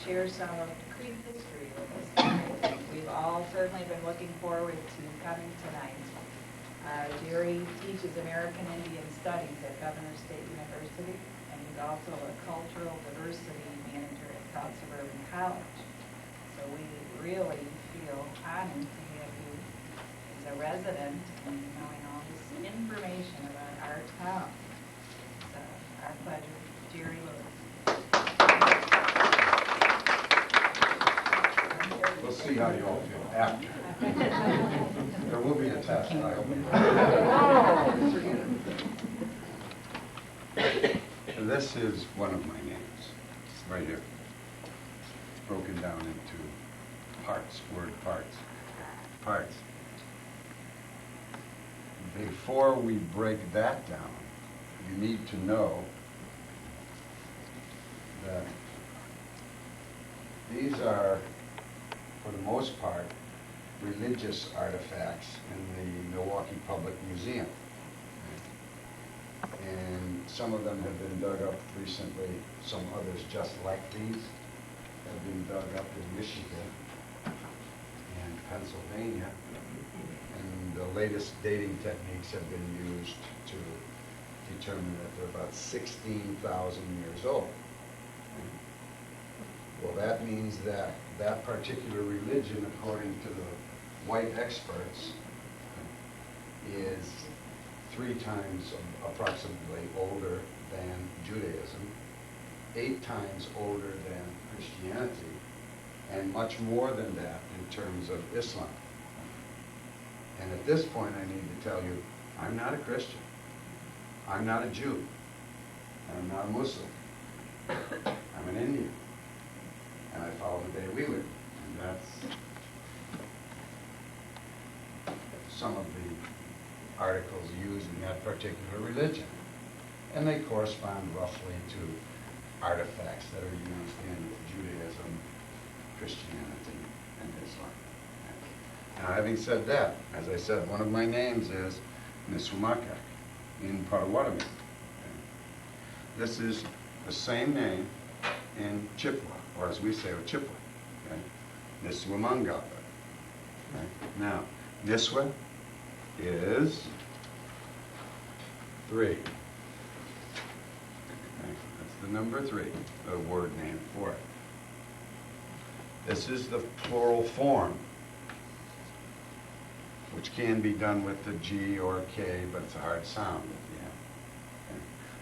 share some of Crete history with us tonight. We've all certainly been looking forward to coming tonight. Jerry teaches American Indian Studies at Governor State University, and he's also a cultural diversity manager at South Suburban College. So we really feel honored to have you as a resident and knowing all this information about our town. It's our pleasure. Jerry Lewis. We'll see how you all feel after. There will be a test, I hope. This is one of my names, right here. It's broken down into parts, word parts. Parts. Before we break that down, you need to know that these are, for the most part, religious artifacts in the Milwaukee Public Museum. And some of them have been dug up recently. Some others just like these have been dug up in Michigan and Pennsylvania. And the latest dating techniques have been used to determine that they're about 16,000 years old. Well, that means that that particular religion, according to the white experts, is 3 times approximately older than Judaism, 8 times older than Christianity, and much more than that in terms of Islam. And at this point, I need to tell you, I'm not a Christian. I'm not a Jew. And I'm not a Muslim. I'm an Indian. And I follow the day we live. And that's some of the articles used in that particular religion. And they correspond roughly to artifacts that are used in Judaism, Christianity, and Islam. Now, having said that, as I said, one of my names is Mishumakak in Potawatomi. This is the same name in Chippewa, or as we say, Chippewa. Okay? Niswamangapa. Okay? Now, Niswa is 3. Okay? That's the number 3, the word name for it. This is the plural form, which can be done with the G or K, but it's a hard sound at the end. Okay?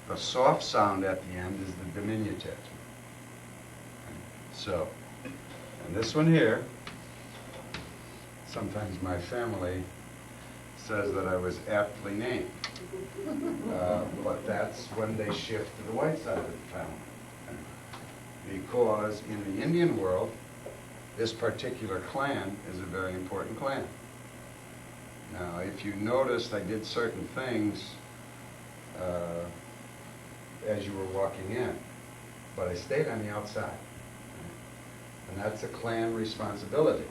The soft sound at the end is the diminutive. Okay? So, and this one here, sometimes my family says that I was aptly named. But that's when they shift to the white side of the family. Okay? Because in the Indian world, this particular clan is a very important clan. Now, if you noticed, I did certain things as you were walking in, but I stayed on the outside. And that's a clan responsibility,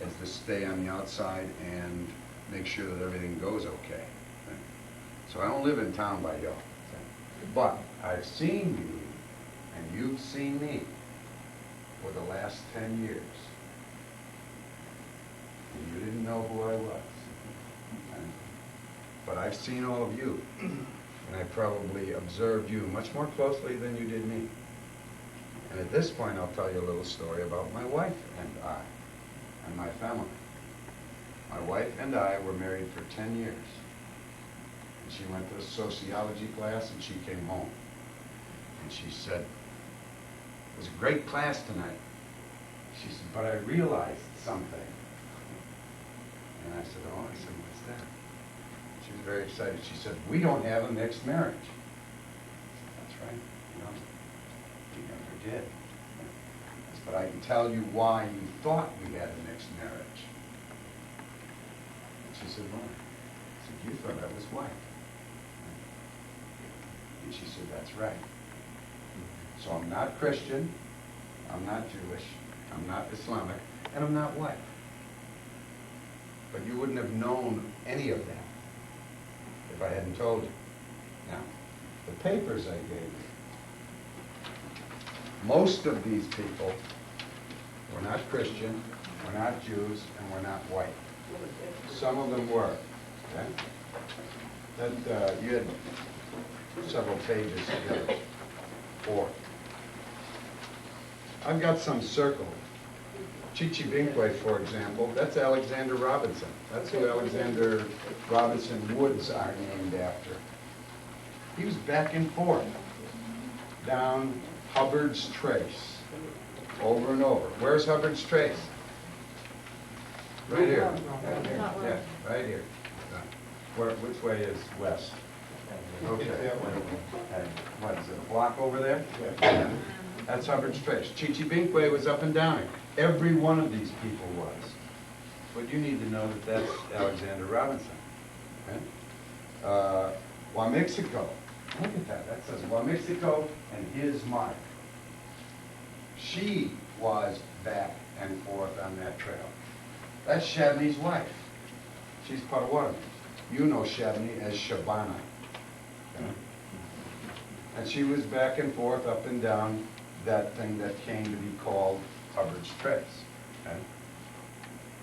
is to stay on the outside and make sure that everything goes okay. So I don't live in town by y'all. But I've seen you, and you've seen me for the last 10 years. And you didn't know who I was. But I've seen all of you, and I probably observed you much more closely than you did me. And at this point, I'll tell you a little story about my wife and I, and my family. My wife and I were married for 10 years. And she went to a sociology class, and she came home. And she said, "It was a great class tonight." She said, "But I realized something." And I said, "Oh," I said, "What's that?" She was very excited. She said, "We don't have a mixed marriage." I said, "That's right. No, we never did." I said, "But I can tell you why you thought we had a mixed marriage." And she said, "Why?" I said, "You thought I was white." And she said, "That's right. So I'm not Christian, I'm not Jewish, I'm not Islamic, and I'm not white." But you wouldn't have known any of that if I hadn't told you. Now, the papers I gave you, most of these people We're not Christian, we're not Jews, and we're not white. Some of them were. Okay? That, you had several pages together. 4. I've got some circled. Chichibinkwe, for example, that's Alexander Robinson. That's who Alexander Robinson Woods are named after. He was back and forth down Hubbard's Trace, over and over. Where's Hubbard's Trace? Right here. Yeah, right here. Which way is west? Okay. And what, is it a block over there? Yeah. That's Hubbard's Trace. Chichibinkwe was up and down it. Every one of these people was. But you need to know that that's Alexander Robinson. Okay? Wamixiko. Look at that. That says Wamixiko and his mark. She was back and forth on that trail. That's Shabney's wife. She's Potawatomi. You know Shabney as Shabana. Okay? And she was back and forth up and down that thing that came to be called Hubbard's Trace. Okay?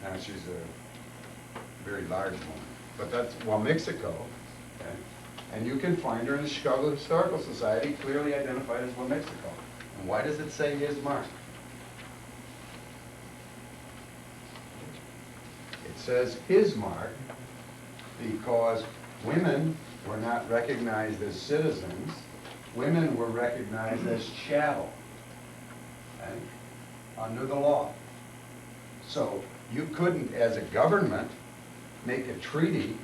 Now she's a very large woman. But that's Wamixiko. Okay? And you can find her in the Chicago Historical Society, clearly identified as Wamixiko. And why does it say his mark? It says his mark because women were not recognized as citizens. Women were recognized as chattel, okay, under the law. So you couldn't, as a government, make a treaty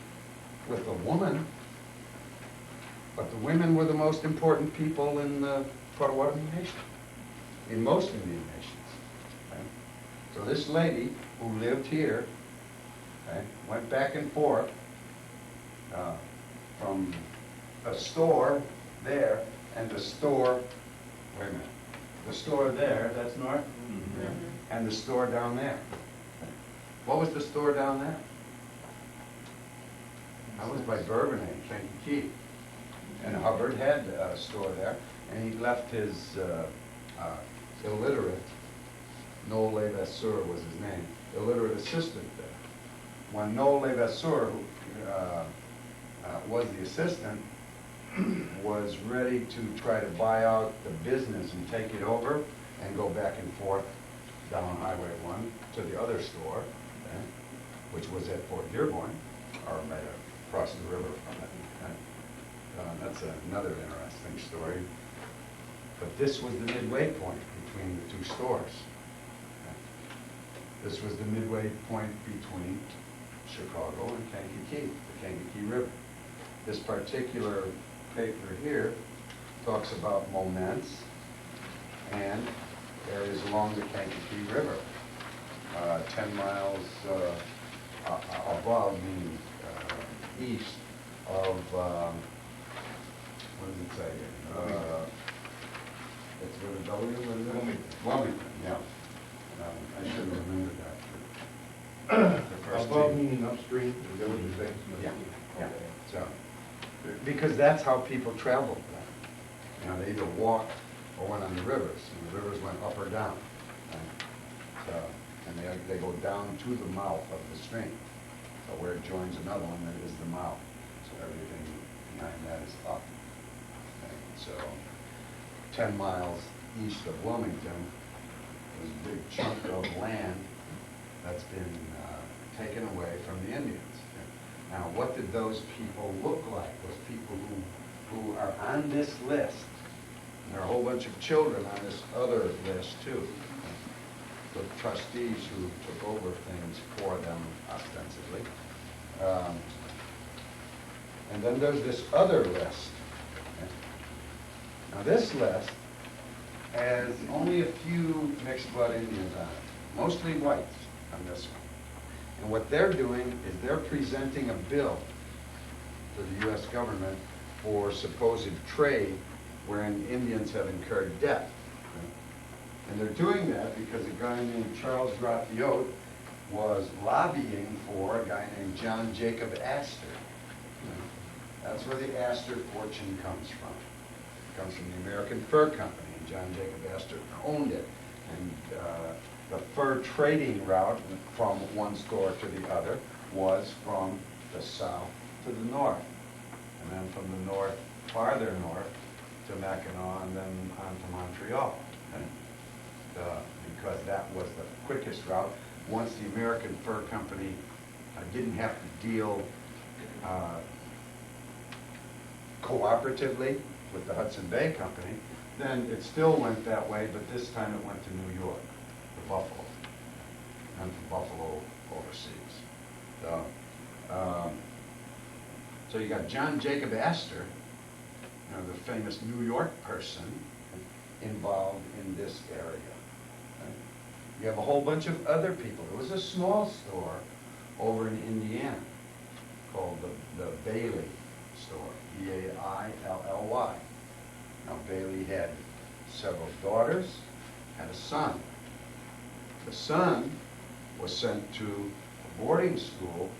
with a woman, but the women were the most important people in the Potawatomi Nation, in most Indian nations. Okay? So this lady who lived here, okay, went back and forth from a store there and the store, wait a minute, the store there, that's north, and the store down there. What was the store down there? That was by Bourbonnais, Kankakee. And Hubbard had a store there, and he left his illiterate, Noel Levasseur was his name, illiterate assistant there. When Noel Levasseur, who was the assistant, was ready to try to buy out the business and take it over and go back and forth down Highway 1 to the other store, okay, which was at Fort Dearborn, or right across the river from it. Okay. That's another interesting story. But this was the midway point between the two stores. Okay. This was the midway point between Chicago and Kankakee, the Kankakee River. This particular paper here talks about moments and areas along the Kankakee River, 10 miles above, meaning east of, what does it say? It's with a W, what is it? Wilmington, yeah. I should have remembered that. The first Above two. meaning upstream, is that what you're saying? Yeah, yeah. So, because that's how people traveled then. You know, they either walked or went on the rivers, and the rivers went up or down. So, and they go down to the mouth of the stream. So where it joins another one, that is the mouth. So everything behind that is up. Okay, so 10 miles east of Wilmington is a big chunk of land that's been taken away from the Indians. Now, what did those people look like? Those people who are on this list. And there are a whole bunch of children on this other list too. The trustees who took over things for them ostensibly. And then there's this other list. Okay? Now this list has only a few mixed blood Indians on it, mostly whites on this one. And what they're doing is they're presenting a bill to the U.S. government for supposed trade wherein Indians have incurred debt. Okay? And they're doing that because a guy named Charles Graffiot was lobbying for a guy named John Jacob Astor. That's where the Astor fortune comes from. It comes from the American Fur Company, and John Jacob Astor owned it. And the fur fur trading route from one store to the other was from the south to the north. And then from the north, farther north, to Mackinac and then on to Montreal. Okay? Because that was the quickest route. Once the American Fur Company didn't have to deal cooperatively with the Hudson Bay Company, then it still went that way, but this time it went to New York, to Buffalo, and from Buffalo overseas. So you got John Jacob Astor, you know, the famous New York person, involved in this area. Right? You have a whole bunch of other people. There was a small store over in Indiana called the Bailey store, B-A-I-L-L-Y. Now Bailey had several daughters, had a son. The son was sent to a boarding school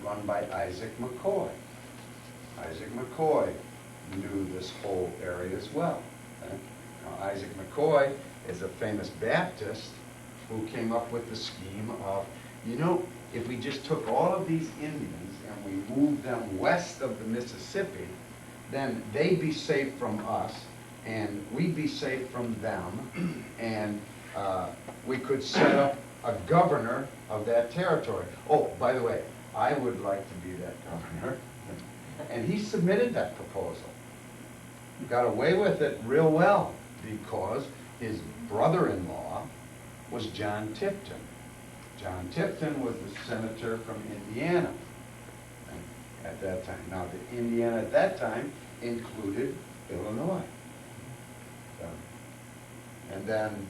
run by Isaac McCoy. Isaac McCoy knew this whole area as well. Okay? Now, Isaac McCoy is a famous Baptist who came up with the scheme of, you know, if we just took all of these Indians and we moved them west of the Mississippi, then they'd be safe from us, and we'd be safe from them, and we could set up a governor of that territory. Oh, by the way, I would like to be that governor. And he submitted that proposal. Got away with it real well because his brother-in-law was John Tipton. John Tipton was the senator from Indiana at that time. Now, the Indiana at that time included Illinois. And then,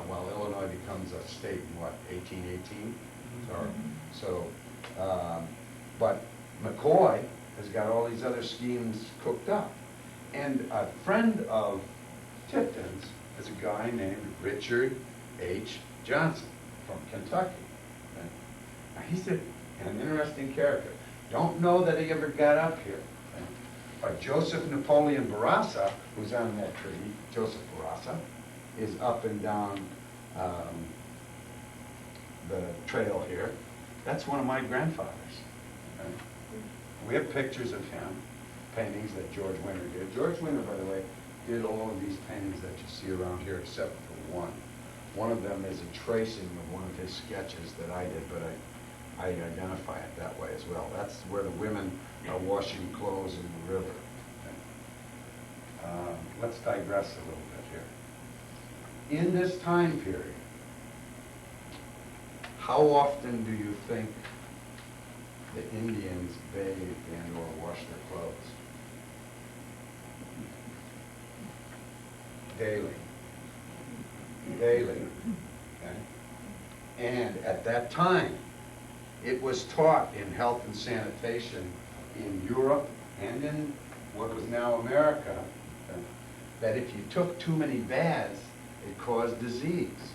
well, Illinois becomes a state in what, 1818? But McCoy has got all these other schemes cooked up. And a friend of Tipton's is a guy named Richard H. Johnson from Kentucky. Now, he's an interesting character. Don't know that he ever got up here. But Joseph Napoleon Barassa, who's on that treaty, Joseph Barassa, is up and down the trail here. That's one of my grandfathers. Okay? We have pictures of him, paintings that George Winter did. George Winter, by the way, did all of these paintings that you see around here except for one. One of them is a tracing of one of his sketches that I did, but I identify it that way as well. That's where the women are washing clothes in the river. Okay. Let's digress a little bit here. In this time period, how often do you think the Indians bathed and or washed their clothes? Daily. Daily. Okay? And at that time, it was taught in health and sanitation in Europe and in what was now America, okay, that if you took too many baths, it caused disease.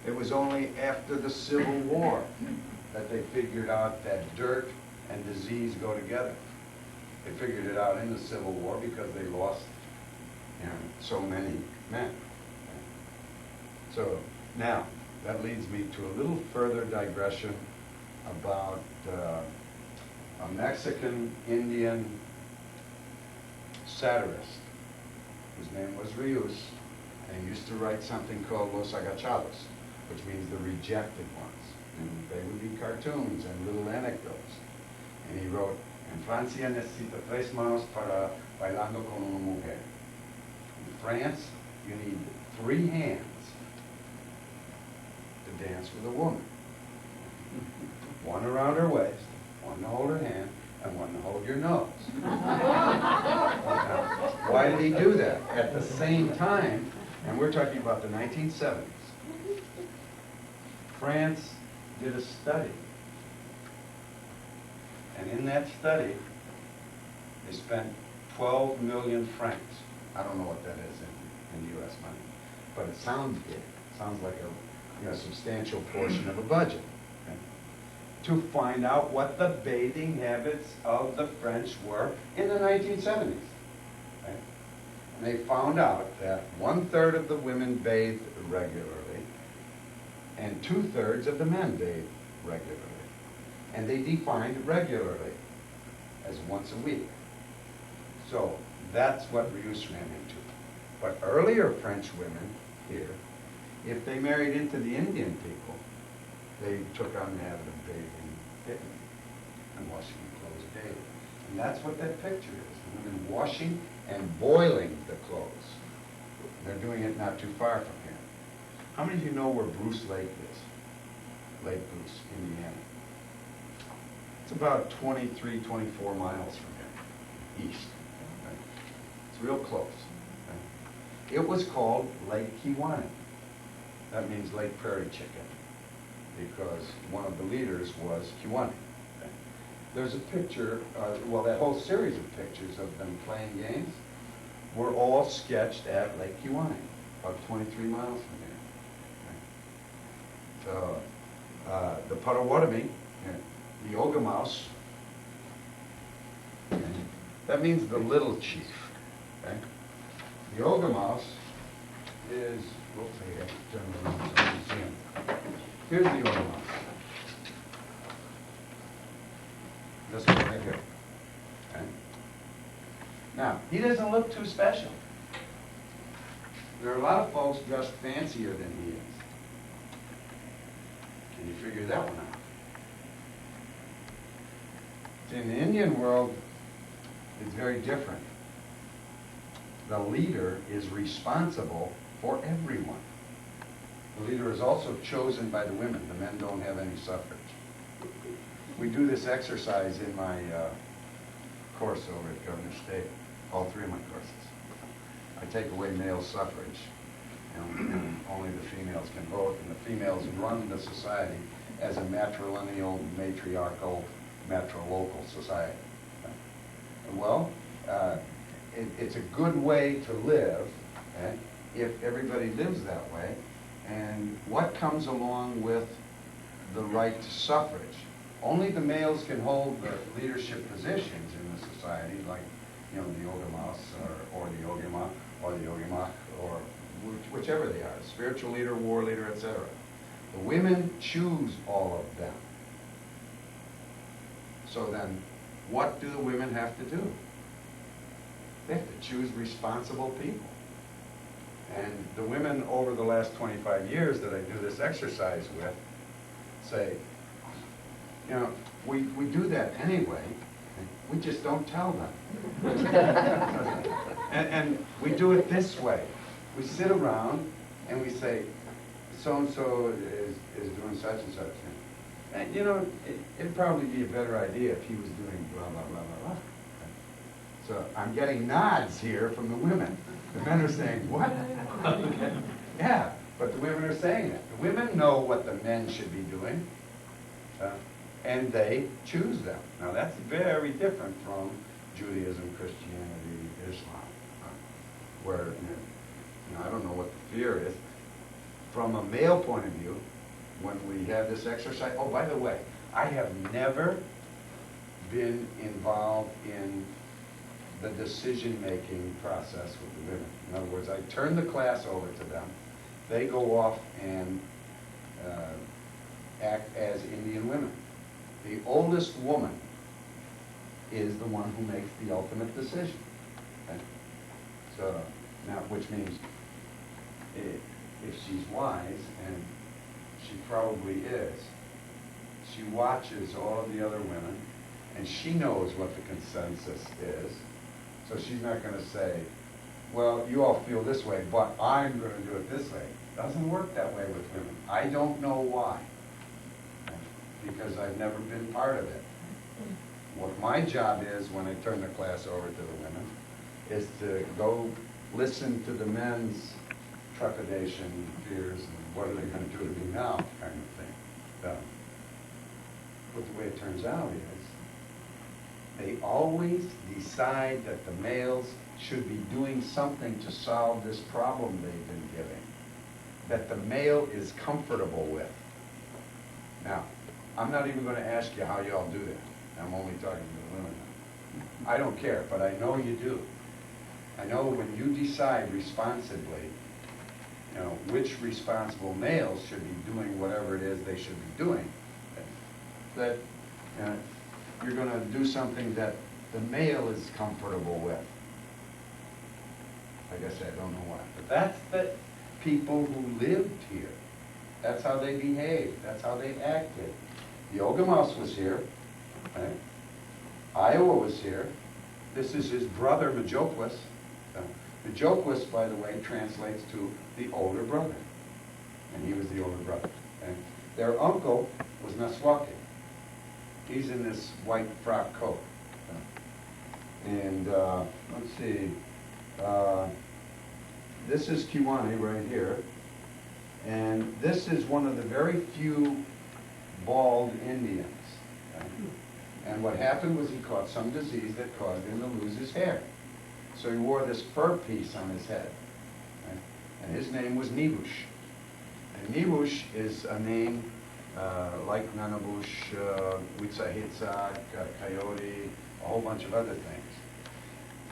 It was only after the Civil War that they figured out that dirt and disease go together. They figured it out in the Civil War because they lost, you know, so many men. So now, that leads me to a little further digression about a Mexican Indian satirist whose name was Rius, and he used to write something called Los Agachados, which means the rejected ones. And they would be cartoons and little anecdotes. And he wrote, "En Francia necesita tres manos para bailando con una mujer." In France, you need 3 hands to dance with a woman. One around her waist, one to hold her hand, and one to hold your nose. Why did he do that? At the same time, and we're talking about the 1970s, France did a study. And in that study, they spent 12 million francs. I don't know what that is in U.S. money, but it sounds big. It sounds like a substantial portion of a budget. Okay? To find out what the bathing habits of the French were in the 1970s. Okay? And they found out that 1/3 of the women bathed regularly, And 2/3 of the men bathe regularly. And they defined regularly as once a week. So that's what Rius ran into. But earlier French women here, if they married into the Indian people, they took on the habit of bathing daily and washing clothes daily. And that's what that picture is. The women washing and boiling the clothes. They're doing it not too far from here. How many of you know where Bruce Lake is? Lake Bruce, Indiana. It's about 23, 24 miles from here, east. Okay? It's real close. Okay? It was called Lake Kiwanee. That means Lake Prairie Chicken, because one of the leaders was Kiwanee. Okay? There's a picture, well, that whole series of pictures of them playing games were all sketched at Lake Kiwanee, about 23 miles from here. Okay? So, the Potawatomi, the Ogamouse, okay? That means the little chief. Okay? The Ogamouse is, whoops, I have to turn around so you can see him. Here's the Ogamouse. This one right here. Okay? Now, he doesn't look too special. There are a lot of folks dressed fancier than he is. Can you figure that one out? In the Indian world, it's very different. The leader is responsible for everyone. The leader is also chosen by the women. The men don't have any suffrage. We do this exercise in my course over at Governor State, all three of my courses. I take away male suffrage, and only the females can vote, and the females run the society as a matrilineal, matriarchal, matrilocal society. Well, it's a good way to live, okay, if everybody lives that way. And what comes along with the right to suffrage? Only the males can hold the leadership positions in the society, like, you know, the Ogamas or the Ogama or the Ogama or whichever they are, spiritual leader, war leader, etc. The women choose all of them. So then, what do the women have to do? They have to choose responsible people. And the women over the last 25 years that I do this exercise with say, you know, we do that anyway, we just don't tell them. and we do it this way. We sit around and we say, so-and-so is doing such and such. And you know, it'd probably be a better idea if he was doing blah, blah, blah, blah, blah. So I'm getting nods here from the women. The men are saying, what? Yeah, but the women are saying it. The women know what the men should be doing, and they choose them. Now that's very different from Judaism, Christianity, Islam, where, you know, I don't know what the fear is. From a male point of view, when we have this exercise, oh, by the way, I have never been involved in the decision-making process with the women. In other words, I turn the class over to them. They go off and act as Indian women. The oldest woman is the one who makes the ultimate decision. Okay? So, now, which means if she's wise, and she probably is, she watches all of the other women, and she knows what the consensus is. So she's not going to say, well, you all feel this way, but I'm going to do it this way. It doesn't work that way with women. I don't know why, because I've never been part of it. What my job is when I turn the class over to the women is to go listen to the men's trepidation, fears, and what are they going to do to me now kind of thing. But the way it turns out is, they always decide that the males should be doing something to solve this problem they've been giving, that the male is comfortable with. Now, I'm not even going to ask you how y'all do that. I'm only talking to the women. I don't care, but I know you do. I know when you decide responsibly, you know, which responsible males should be doing whatever it is they should be doing, that you're going to do something that the male is comfortable with. Like I said, I don't know why. But that's the people who lived here. That's how they behaved. That's how they acted. The Ogamouse was here. Right? Iowa was here. This is his brother, Majoquis. Majoquis, by the way, translates to the older brother. And he was the older brother. Okay? Their uncle was Naswaki. He's in this white frock coat. And let's see. This is Kiwani right here. And this is one of the very few bald Indians. Okay? And what happened was he caught some disease that caused him to lose his hair. So he wore this fur piece on his head. Okay? And his name was Nibush. And Nibush is a name like Nanabush, Witsahitzak, Coyote, a whole bunch of other things.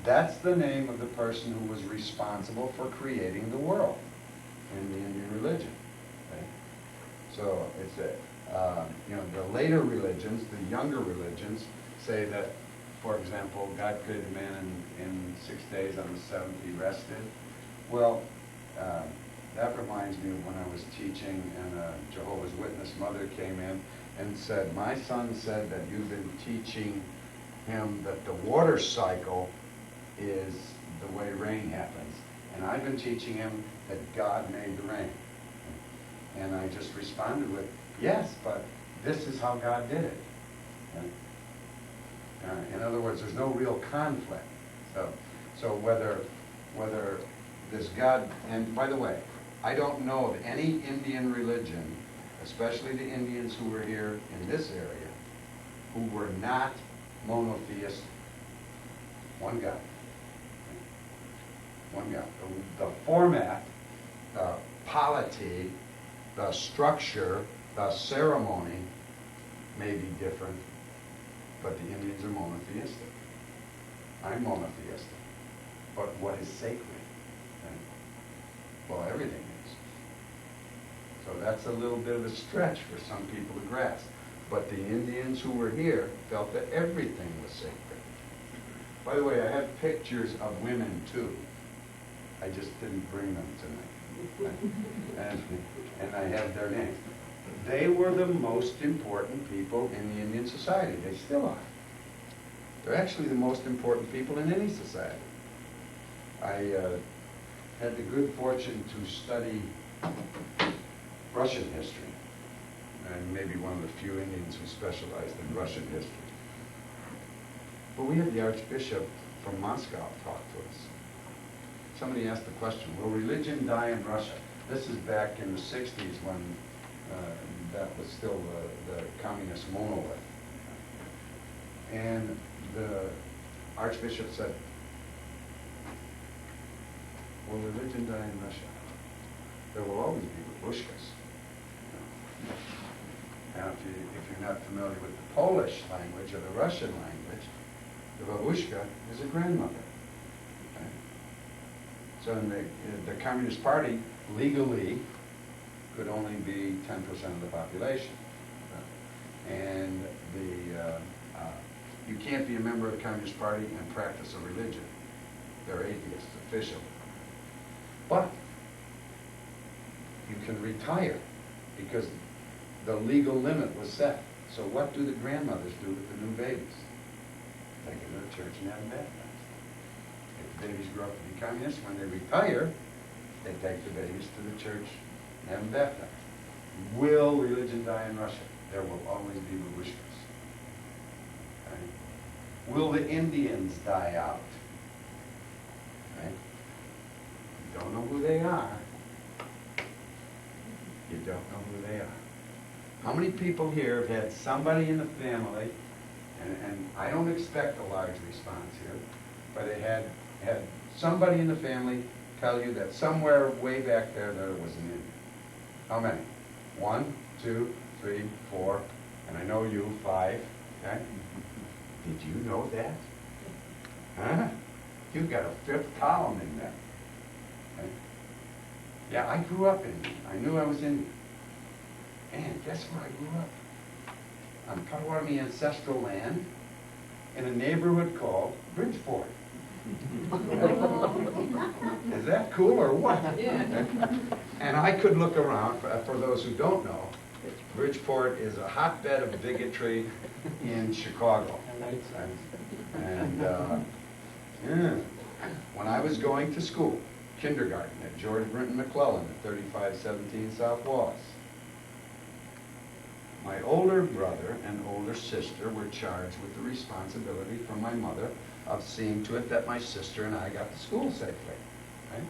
That's the name of the person who was responsible for creating the world in the Indian religion. Okay? So it's you know, the later religions, the younger religions, say that, for example, God created man in 6 days, on the seventh he rested. Well, that reminds me of when I was teaching and a Jehovah's Witness mother came in and said, my son said that you've been teaching him that the water cycle is the way rain happens. And I've been teaching him that God made the rain. And I just responded with, yes, but this is how God did it. In other words, there's no real conflict. So whether this God, and by the way, I don't know of any Indian religion, especially the Indians who were here in this area, who were not monotheistic. One God. One God. The format, the polity, the structure, the ceremony may be different, but the Indians are monotheistic. I'm monotheistic. But what is sacred? Okay? Well, everything is. So that's a little bit of a stretch for some people to grasp. But the Indians who were here felt that everything was sacred. By the way, I have pictures of women too. I just didn't bring them tonight. And I have their names. They were the most important people in the Indian society. They still are. They're actually the most important people in any society. I had the good fortune to study Russian history. I'm maybe one of the few Indians who specialized in Russian history. But we had the Archbishop from Moscow talk to us. Somebody asked the question, will religion die in Russia? This is back in the 60s when that was still the communist monolith. And the Archbishop said, will religion die in Russia? There will always be babushkas. Now, if you're not familiar with the Polish language or the Russian language, the babushka is a grandmother. Okay? So in the Communist Party, legally, could only be 10% of the population. And you can't be a member of the Communist Party and practice a religion. They're atheists, officially. But you can retire because the legal limit was set. So what do the grandmothers do with the new babies? They go to the church and have them baptized. If the babies grow up to be communists, when they retire, they take the babies to the church and have them baptized. Will religion die in Russia? There will always be babushkas. Okay? Will the Indians die out? Okay? You don't know who they are. You don't know who they are. How many people here have had somebody in the family, and I don't expect a large response here, but they had somebody in the family tell you that somewhere way back there was an Indian? How many? 1, 2, 3, 4, and I know you, 5. Okay? Did you know that? Huh? You've got a 5th column in there. Okay? Yeah, I grew up Indian. I knew I was Indian. And guess where I grew up? On Potawatomi ancestral land in a neighborhood called Bridgeport. Is that cool or what? Yeah. And I could look around, for those who don't know, Bridgeport is a hotbed of bigotry in Chicago. And yeah, when I was going to school, kindergarten at George Brinton McClellan at 3517 South Wallace, my older brother and older sister were charged with the responsibility from my mother of seeing to it that my sister and I got to school safely. Right?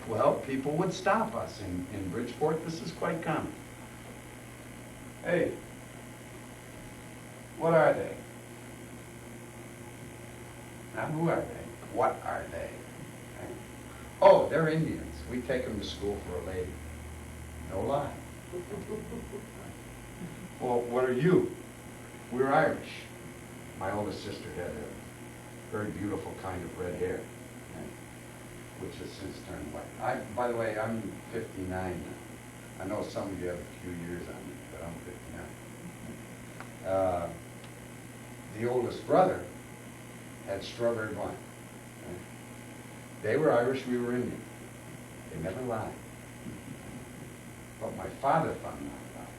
Well, people would stop us in Bridgeport. This is quite common. Hey, what are they? Not who are they, what are they? Right? Oh, they're Indians. We take them to school for a lady. No lie. Well, what are you? We're Irish. My oldest sister had a very beautiful kind of red hair, right, which has since turned white. By the way, I'm 59 now. I know some of you have a few years on me, but I'm 59. The oldest brother had strawberry blonde. Right? They were Irish, we were Indian. They never lied. But my father found out about it.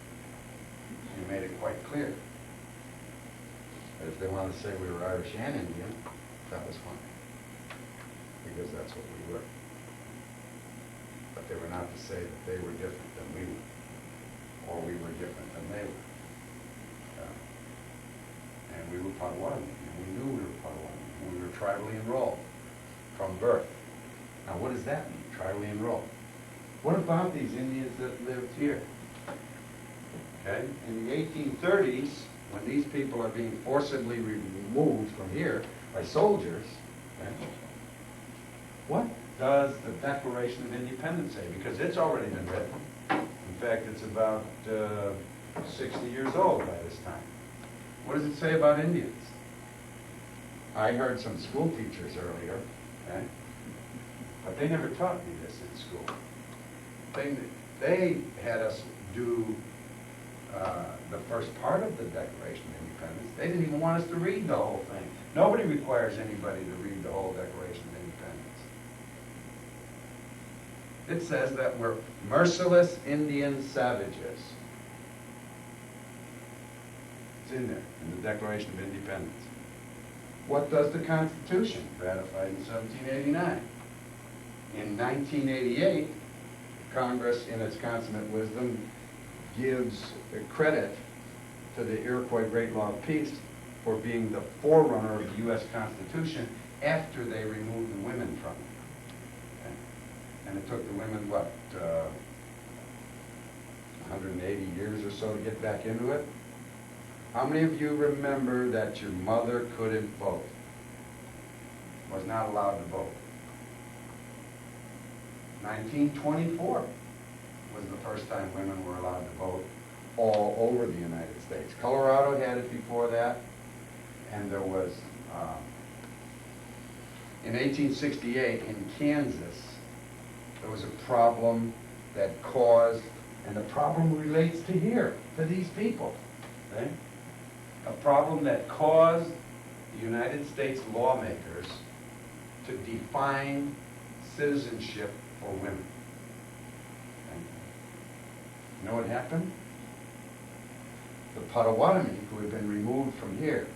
He made it quite clear that if they wanted to say we were Irish and Indian, that was fine. Because that's what we were. But they were not to say that they were different than we were, or we were different than they were. And we were Potawatomi, and we knew we were Potawatomi, and we were tribally enrolled from birth. Now what does that mean, tribally enrolled? What about these Indians that lived here? Okay, in the 1830s, when these people are being forcibly removed from here by soldiers, okay, what does the Declaration of Independence say? Because it's already been written. In fact, it's about 60 years old by this time. What does it say about Indians? I heard some school teachers earlier, okay, but they never taught me this in school. They had us do the first part of the Declaration of Independence. They didn't even want us to read the whole thing. Nobody requires anybody to read the whole Declaration of Independence. It says that we're merciless Indian savages. It's in there, in the Declaration of Independence. What does the Constitution, ratified in 1789? In 1988, Congress, in its consummate wisdom, gives credit to the Iroquois Great Law of Peace for being the forerunner of the U.S. Constitution after they removed the women from it. Okay? And it took the women, what, 180 years or so to get back into it? How many of you remember that your mother couldn't vote? Was not allowed to vote? 1924 was the first time women were allowed to vote all over the United States. Colorado had it before that, and there was, in 1868 in Kansas, there was a problem that caused, and the problem relates to here, to these people, okay? A problem that caused the United States lawmakers to define citizenship for women. You know what happened? The Potawatomi, who had been removed from here,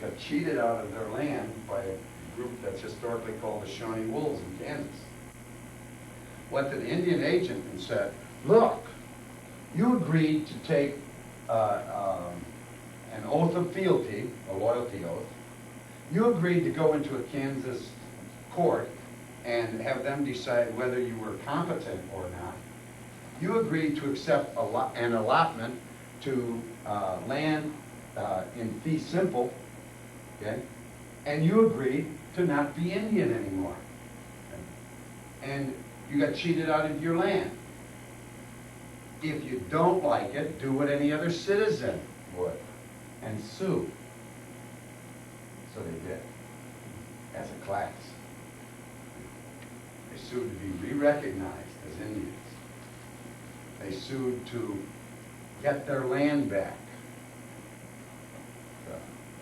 got cheated out of their land by a group that's historically called the Shawnee Wolves in Kansas. Went to the Indian agent and said, look, you agreed to take an oath of fealty, a loyalty oath. You agreed to go into a Kansas court and have them decide whether you were competent or not. You agreed to accept an allotment to land in fee simple, okay? And you agreed to not be Indian anymore. Okay? And you got cheated out of your land. If you don't like it, do what any other citizen would, and sue. So they did, as a class. They sued to be re-recognized as Indians. They sued to get their land back.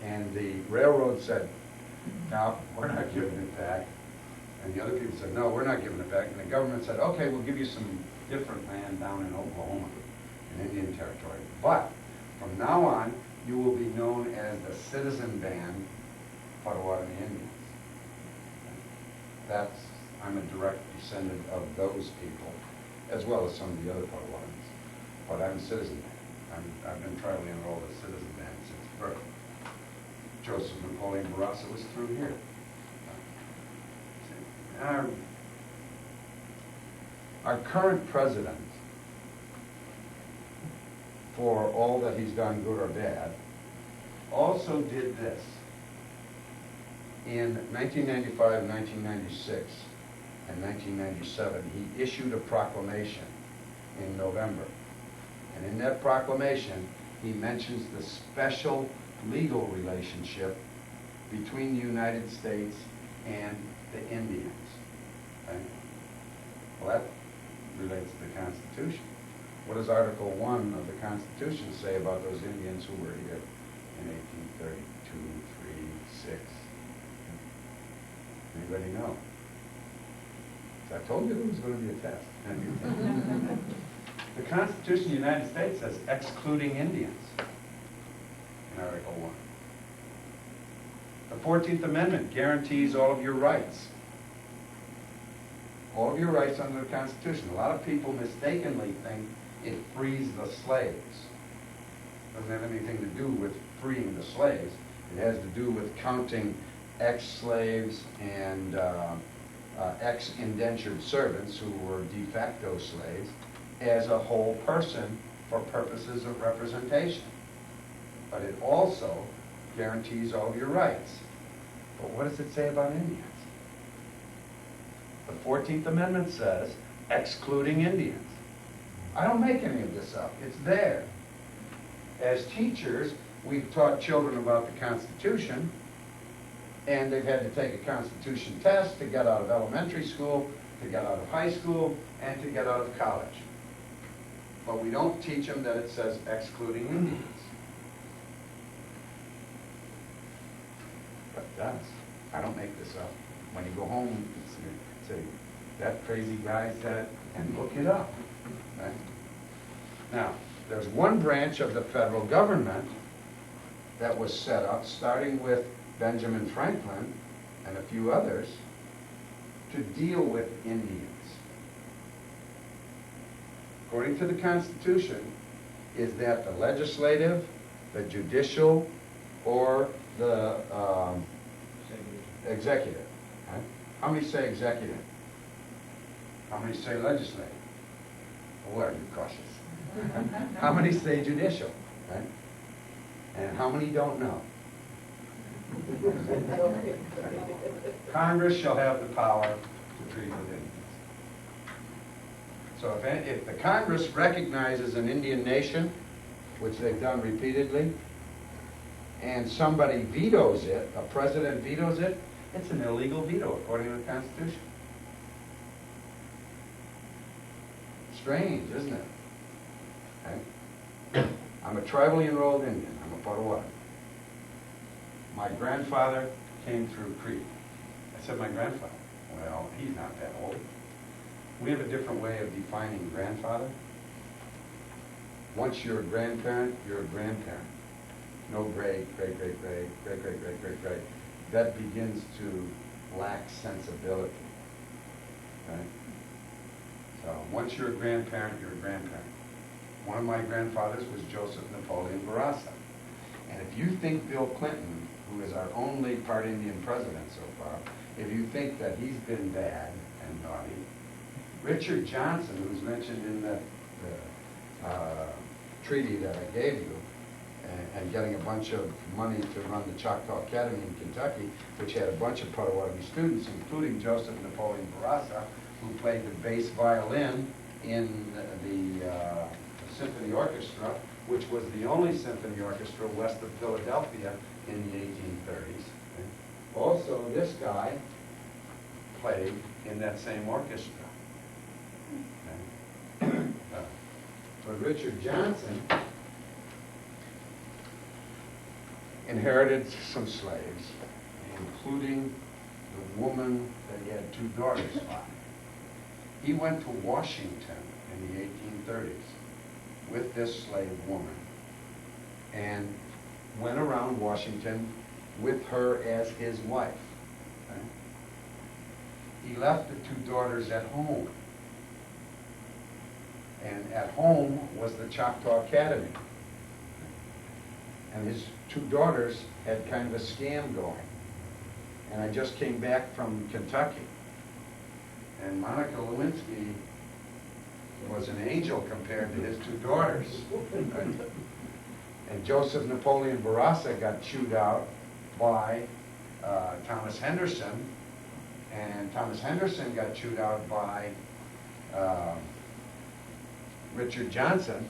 And the railroad said, no, we're not giving it back. And the other people said, no, we're not giving it back. And the government said, okay, we'll give you some different land down in Oklahoma, in Indian Territory. But from now on, you will be known as the Citizen Band Potawatomi Indians. I'm a direct descendant of those people, as well as some of the other Potawatomis. But I'm a Citizen Band. I've been tribally enrolled as Citizen Band since birth. Joseph Napoleon Barassa was through here. Our current president, for all that he's done, good or bad, also did this. In 1995, 1996, and 1997, he issued a proclamation in November. And in that proclamation, he mentions the special legal relationship between the United States and the Indians. Okay? Well, that relates to the Constitution. What does Article 1 of the Constitution say about those Indians who were here in 1832, 3, 6? Anybody know? I told you there was going to be a test. The Constitution of the United States says excluding Indians in Article 1. The 14th Amendment guarantees all of your rights. All of your rights under the Constitution. A lot of people mistakenly think it frees the slaves. It doesn't have anything to do with freeing the slaves. It has to do with counting ex-slaves and ex-indentured servants who were de facto slaves as a whole person for purposes of representation. But it also guarantees all of your rights. But what does it say about Indians? The 14th Amendment says, excluding Indians. I don't make any of this up. It's there. As teachers, we've taught children about the Constitution, and they've had to take a Constitution test to get out of elementary school, to get out of high school, and to get out of college. But we don't teach them that it says excluding Indians. But it does. I don't make this up. When you go home, say, that crazy guy said, and look it up. Right? Now, there's one branch of the federal government that was set up, starting with Benjamin Franklin and a few others, to deal with Indians. According to the Constitution, is that the legislative, the judicial, or the executive? Right? How many say executive? How many say legislative? Oh, are you cautious? How many say judicial? Right? And how many don't know? Congress shall have the power to treat with Indians. So if the Congress recognizes an Indian nation, which they've done repeatedly, and somebody vetoes it, a president vetoes it, it's an illegal veto according to the Constitution. Strange, isn't it? Okay? I'm a tribally enrolled Indian. I'm a Potawatomi. My grandfather came through Crete. I said, my grandfather. Well, he's not that old. We have a different way of defining grandfather. Once you're a grandparent, you're a grandparent. No great, great, great, great, great, great, great, great, great. That begins to lack sensibility. Right? So once you're a grandparent, you're a grandparent. One of my grandfathers was Joseph Napoleon Barassa. And if you think Bill Clinton, who is our only part Indian president so far, if you think that he's been bad and naughty, Richard Johnson, who's mentioned in the treaty that I gave you, and getting a bunch of money to run the Choctaw Academy in Kentucky, which had a bunch of Potawatomi students, including Joseph Napoleon Barassa, who played the bass violin in the symphony orchestra, which was the only symphony orchestra west of Philadelphia in the 1830s. Also, this guy played in that same orchestra. Okay? But Richard Johnson inherited some slaves, including the woman that he had 2 daughters by. He went to Washington in the 1830s with this slave woman and went around Washington with her as his wife. Okay? He left the 2 daughters at home. And at home was the Choctaw Academy. And his 2 daughters had kind of a scam going. And I just came back from Kentucky. And Monica Lewinsky was an angel compared to his 2 daughters. Right? And Joseph Napoleon Bourassa got chewed out by Thomas Henderson. And Thomas Henderson got chewed out by Richard Johnson,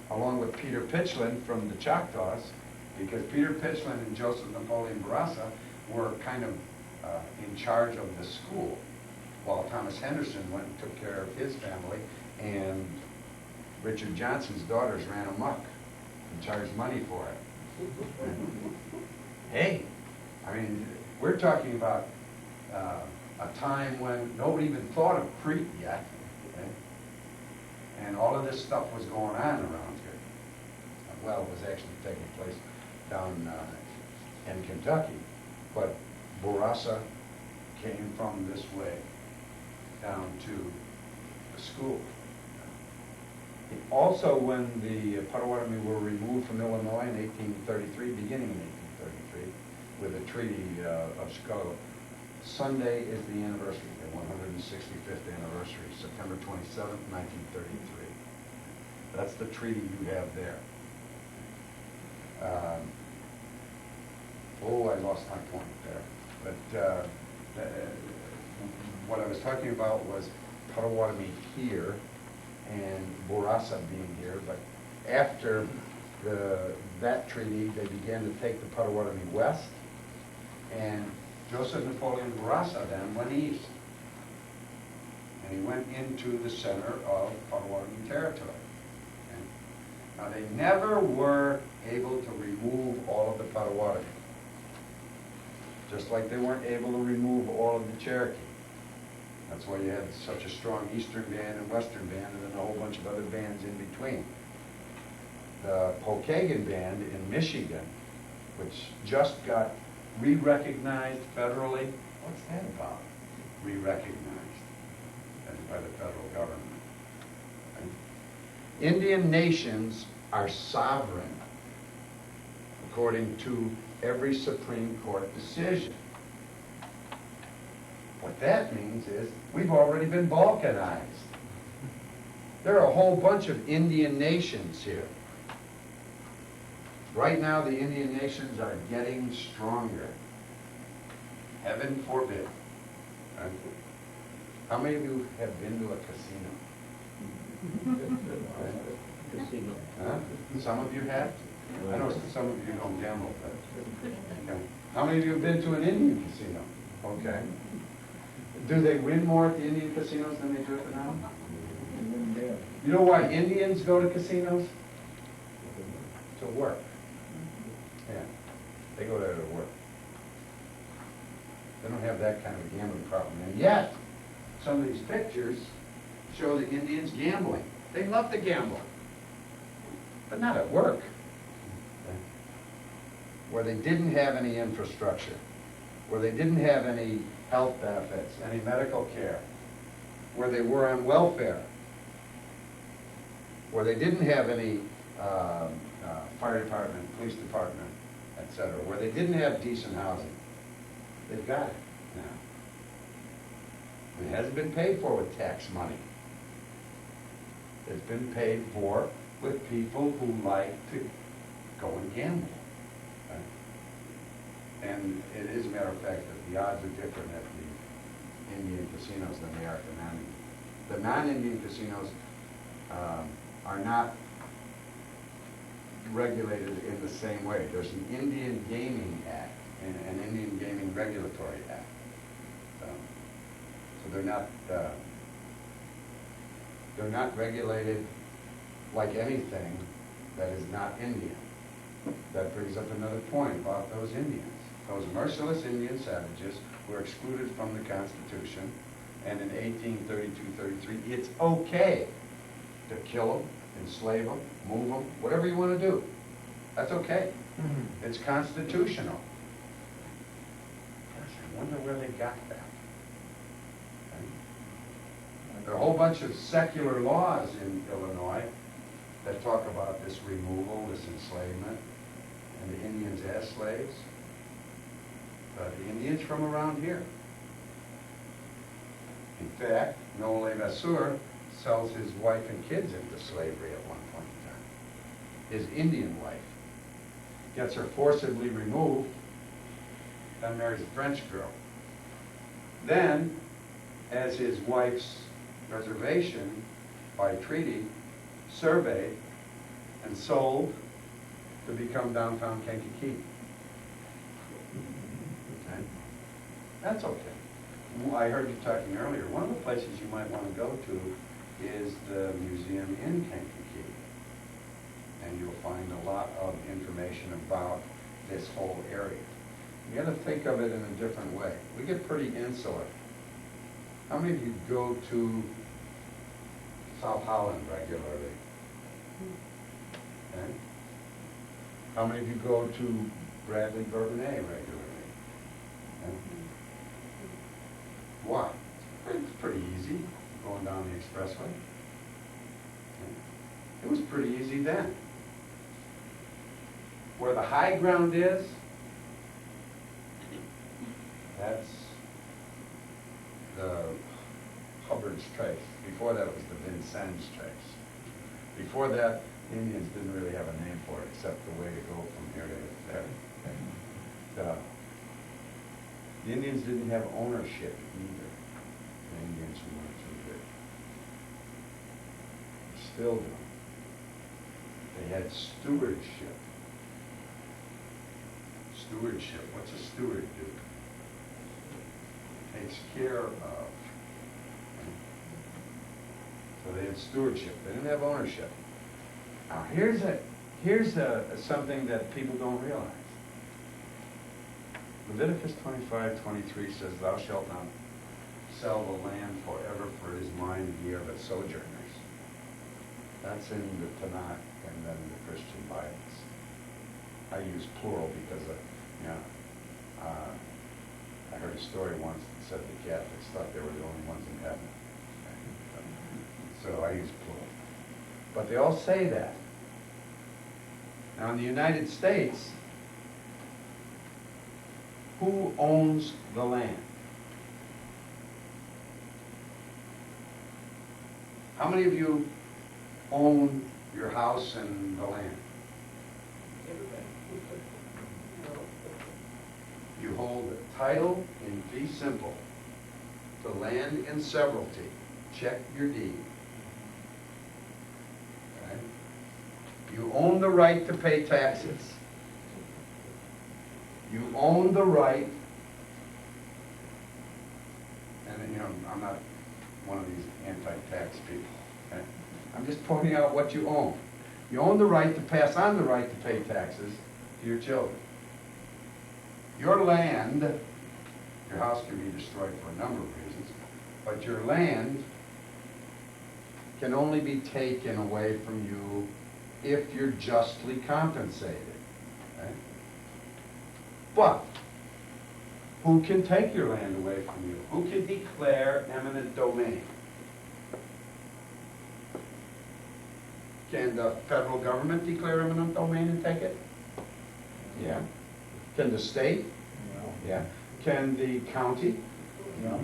along with Peter Pitchlynn from the Choctaws, because Peter Pitchlynn and Joseph Napoleon Bourassa were kind of in charge of the school, while Thomas Henderson went and took care of his family, and Richard Johnson's daughters ran amok and charged money for it. Hey, I mean, we're talking about a time when nobody even thought of Crete yet, okay? And all of this stuff was going on around here. Well, it was actually taking place down in Kentucky, but Bourassa came from this way down to the school. Also, when the Potawatomi were removed from Illinois in 1833, beginning in 1833, with the Treaty of Chicago, Sunday is the anniversary, the 165th anniversary, September 27th, 1933. That's the treaty you have there. I lost my point there. But what I was talking about was Potawatomi here and Bourassa being here. But after that treaty, they began to take the Potawatomi west, and Joseph Napoleon Bourassa then went east. And he went into the center of Potawatomi territory. Okay? Now, they never were able to remove all of the Potawatomi, just like they weren't able to remove all of the Cherokee. That's why you had such a strong eastern band and western band, and then a whole bunch of other bands in between. The Pokagon band in Michigan, which just got re-recognized federally. What's that about? Re-recognized by the federal government. Right? Indian nations are sovereign according to every Supreme Court decision. What that means is we've already been balkanized. There are a whole bunch of Indian nations here. Right now, the Indian nations are getting stronger. Heaven forbid. Right? How many of you have been to a casino? Casino. Huh? Some of you have? I know some of you don't gamble, but... Okay. How many of you have been to an Indian casino? Okay. Do they win more at the Indian casinos than they do at the non? You know why Indians go to casinos? To work. Yeah, they go there to work. They don't have that kind of a gambling problem. And yet, some of these pictures show the Indians gambling. They love to gamble, but not at work. Okay. Where they didn't have any infrastructure, where they didn't have any health benefits, any medical care, where they were on welfare, where they didn't have any fire department, police department, etc., where they didn't have decent housing. They've got it now. It hasn't been paid for with tax money. It's been paid for with people who like to go and gamble. Right? And it is a matter of fact that the odds are different at the Indian casinos than they are at the non-Indian. The non-Indian casinos are not regulated in the same way. There's an Indian Gaming Act and an Indian Gaming Regulatory Act. So they're not regulated like anything that is not Indian. That brings up another point about those Indians. Those merciless Indian savages were excluded from the Constitution, and in 1832-33, it's okay to kill them, enslave them, move them, whatever you want to do. That's okay. It's constitutional. Gosh, I wonder where they got that. There are a whole bunch of secular laws in Illinois that talk about this removal, this enslavement, and the Indians as slaves. But the Indians from around here. In fact, Nolan Vasseur sells his wife and kids into slavery at one point in time. His Indian wife gets her forcibly removed, then marries a French girl. Then, as his wife's reservation by treaty, surveyed and sold to become downtown Kankakee. Okay? That's okay. I heard you talking earlier. One of the places you might want to go to is the museum in Kankakee. And you'll find a lot of information about this whole area. You got to think of it in a different way. We get pretty insular. How many of you go to South Holland regularly? Okay. How many of you go to Bradley Bourbonnais regularly? Okay. Why? It's pretty easy going down the expressway. Okay. It was pretty easy then. Where the high ground is, that's the Hubbard's Trace. Before that, it was the Vincennes Trace. Before that, the Indians didn't really have a name for it, except the way to go from here to there. The Indians didn't have ownership either. The Indians who went through there. They still do. They had stewardship. Stewardship. What's a steward do? Takes care of. So they had stewardship. They didn't have ownership. Now here's something that people don't realize. Leviticus 25:23 says, "Thou shalt not sell the land forever, for it is mine, and ye are but sojourners." That's in the Tanakh and then the Christian Bibles. I use plural because I heard a story once that said the Catholics thought they were the only ones in heaven. So I use plural. But they all say that. Now in the United States, who owns the land? How many of you own your house and the land? You hold the title in fee simple to land in severalty. Check your deed. Okay? You own the right to pay taxes. You own the right, and I'm not one of these anti-tax people. Okay? I'm just pointing out what you own. You own the right to pass on the right to pay taxes to your children. Your land, your house can be destroyed for a number of reasons, but your land can only be taken away from you if you're justly compensated. Okay? But who can take your land away from you? Who can declare eminent domain? Can the federal government declare eminent domain and take it? Yeah. Can the state? No. Yeah. Can the county? No.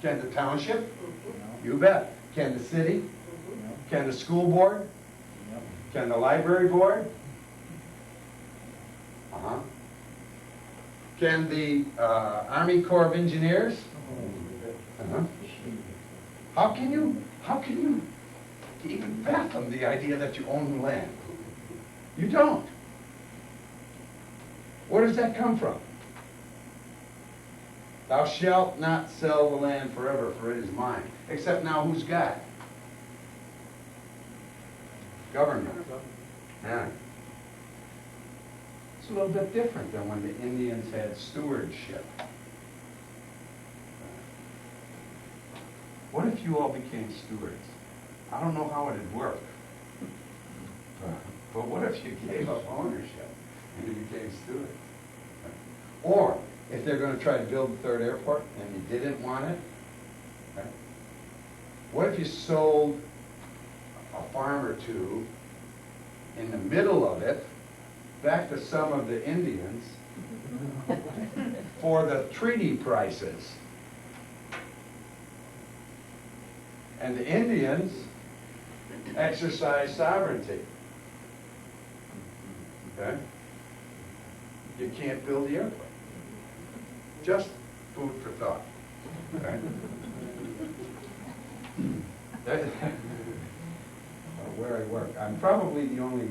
Can the township? No. You bet. Can the city? No. Can the school board? No. Can the library board? Uh-huh. Can the Army Corps of Engineers? Uh-huh. How can you even fathom the idea that you own the land? You don't. Where does that come from? Thou shalt not sell the land forever, for it is mine. Except now, who's God? Government. Yeah. It's a little bit different than when the Indians had stewardship. What if you all became stewards? I don't know how it'd work. But what if you gave up ownership and you became stewards? Or, if they're going to try to build a third airport and you didn't want it, okay? What if you sold a farm or two in the middle of it back to some of the Indians for the treaty prices? And the Indians exercise sovereignty. Okay? You can't build the airplane. Just food for thought. Okay? Where I work, I'm probably the only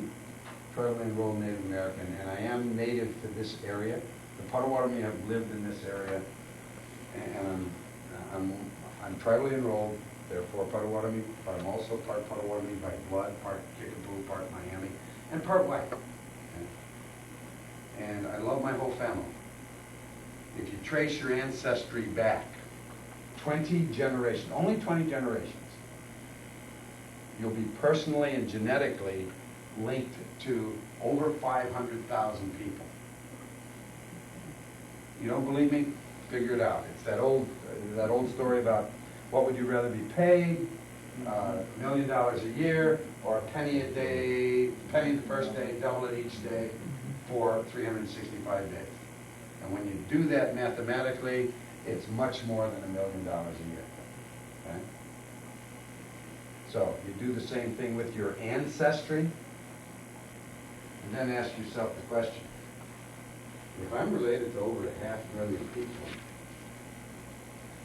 federally enrolled Native American, and I am native to this area. The Potawatomi have lived in this area, and I'm tribally enrolled, therefore Potawatomi, but I'm also part Potawatomi by blood, part Kickapoo, part Miami, and part white. And I love my whole family. If you trace your ancestry back 20 generations, only 20 generations, you'll be personally and genetically linked to over 500,000 people. You don't believe me? Figure it out. It's that old story about what would you rather be paid, $1 million a year, or a penny a day, penny the first day, double it each day for 365 days. And when you do that mathematically, it's much more than $1 million a year. Okay? So you do the same thing with your ancestry, and then ask yourself the question, if I'm related to over 500,000 people,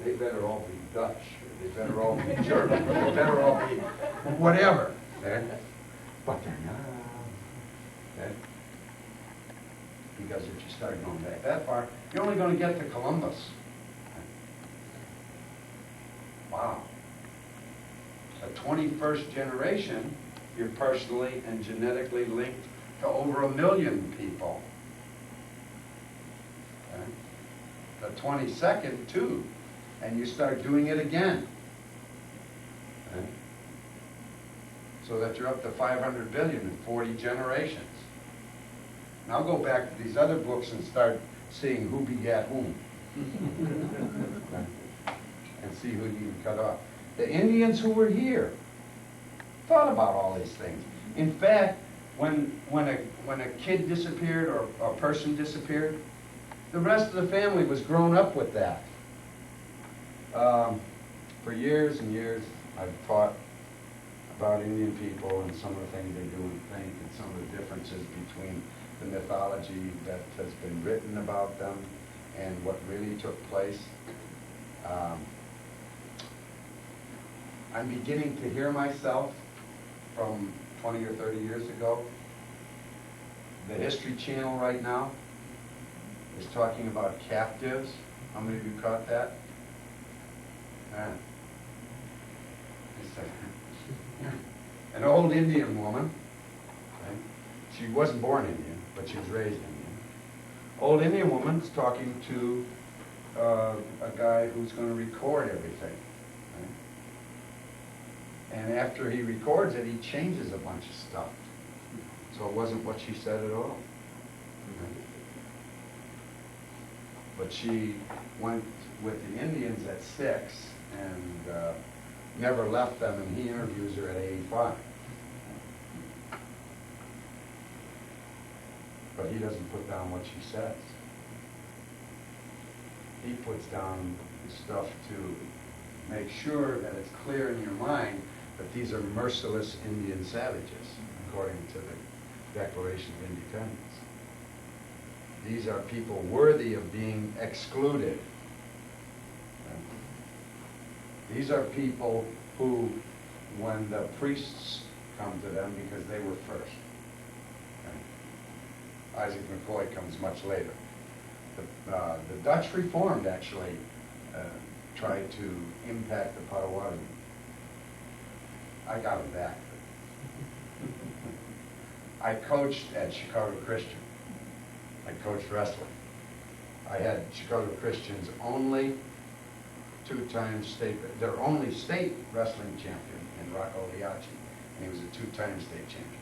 they better all be Dutch, or they better all be German, or they better all be whatever. Okay? But they're not. Okay? Because if you start going back that far, you're only going to get to Columbus. Wow. A 21st generation, you're personally and genetically linked to over 1 million people. Okay? The 22nd, too. And you start doing it again. Okay? So that you're up to 500 billion in 40 generations. Now go back to these other books and start seeing who begat whom. And see who you can cut off. The Indians who were here thought about all these things. In fact, when a kid disappeared or a person disappeared, the rest of the family was grown up with that. For years and years, I've taught about Indian people and some of the things they do and think, and some of the differences between the mythology that has been written about them and what really took place. I'm beginning to hear myself from 20 or 30 years ago. The History Channel right now is talking about captives. How many of you caught that? An old Indian woman. Okay? She wasn't born Indian, but she was raised Indian. Old Indian woman's talking to a guy who's going to record everything. And after he records it, he changes a bunch of stuff. So it wasn't what she said at all. But she went with the Indians at 6 and never left them, and he interviews her at 85. But he doesn't put down what she says. He puts down the stuff to make sure that it's clear in your mind that these are merciless Indian savages, according to the Declaration of Independence. These are people worthy of being excluded. These are people who, when the priests come to them, because they were first. Isaac McCoy comes much later. The Dutch Reformed actually tried to impact the Potawatomi. I got them back. I coached at Chicago Christian. I coached wrestling. I had Chicago Christian's only two-time state, their only state wrestling champion in Rocco Liacci, and he was a two-time state champion.